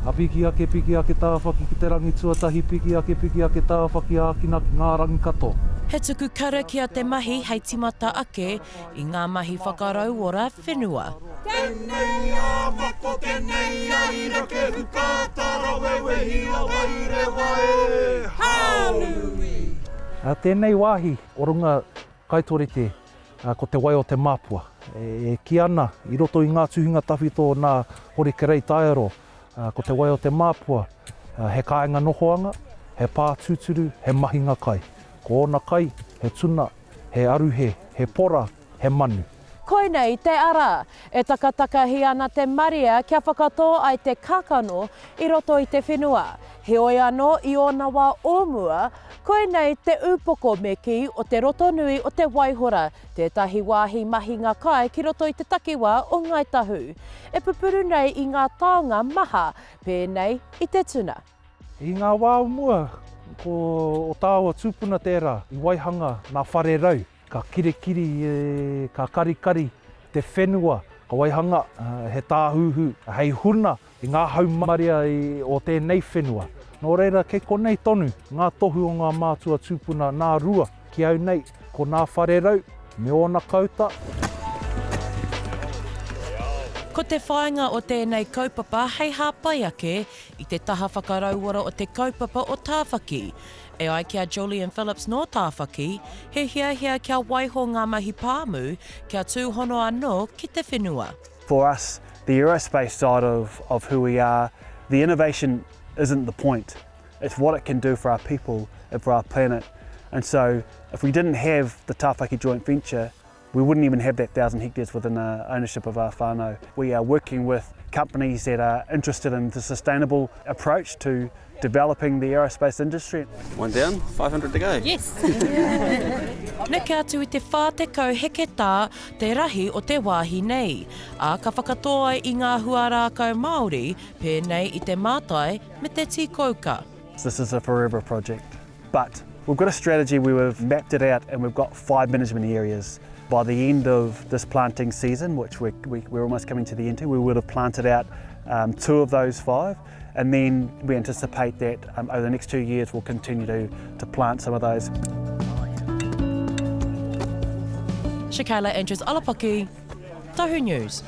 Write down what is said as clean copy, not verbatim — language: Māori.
Piki ake Tāwhaki ki te rangi tuatahi, piki ake Tāwhaki ākina ki ngā rangi kato. He tuku kara kia te mahi hei timata ake i ngā mahi Whakarauora whenua. Tēnei a mako, tēnei a ira ke hukātara wewehia waire wae, haunui. Tēnei wāhi o runga Kaitōrete ko te Waiotemapua. Ki ana i roto i ngā tuhinga tawhito nā horikerei taiao ko te Waiotemapua. He kāinga nohoanga, he pātūturu, he mahinga kai. Ko ona kai, he tuna, he aruhe, he pora, he manu. Koinei te ara, e takatakahi ana te maria kia whakatō ai te kakano i roto i te whenua. He oi anō i ona wā ōmua, koinei te upoko me ki o te roto nui o te waihora, tētahi wāhi mahinga kai ki roto i te takiwā o Ngāi Tahu. E pupuru nei i ngā taonga maha, pēnei i te tuna. I ngā wā ōmua, ko o tāua tūpuna tērā, i waihanga nā wharerau, ka kirikiri, ka karikari, te whenua, ka waihanga, he tāhuhu, hei huna, i ngā haumaria o tēnei whenua. Nō reira, kei konei tonu, ngā tohu o ngā mātua tūpuna, nā rua, ki au nei, ko nā wharerau, me ona kauta. Ko te whāinga o tēnei kaupapa hei hāpai ake i te taha whakarauora o te kaupapa o Tāwhaki. E ai kia Julian Phillips no Tāwhaki, he hiahia kia waiho ngā mahi pāmu kia tūhono anō ki te whenua. For us, the aerospace side of who we are, the innovation isn't the point. It's what it can do for our people and for our planet. And so if we didn't have the Tāwhaki joint venture, we wouldn't even have that 1,000 hectares within the ownership of our whānau. We are working with companies that are interested in the sustainable approach to developing the aerospace industry. One down, 500 to go. Yes! Neke atu i te whātekau heke tā te rahi o te wāhi nei. A ka whakatō ai i ngā huarākau Māori, pēnei i te mātai me te tīkouka. This is a forever project, but we've got a strategy where we've mapped it out and we've got 5 management areas. By the end of this planting season, which we're almost coming to the end of, we would have planted out 2 of those 5, and then we anticipate that over the next 2 years we'll continue to plant some of those. Shakayla Andrews-Alapaki, Tahu News.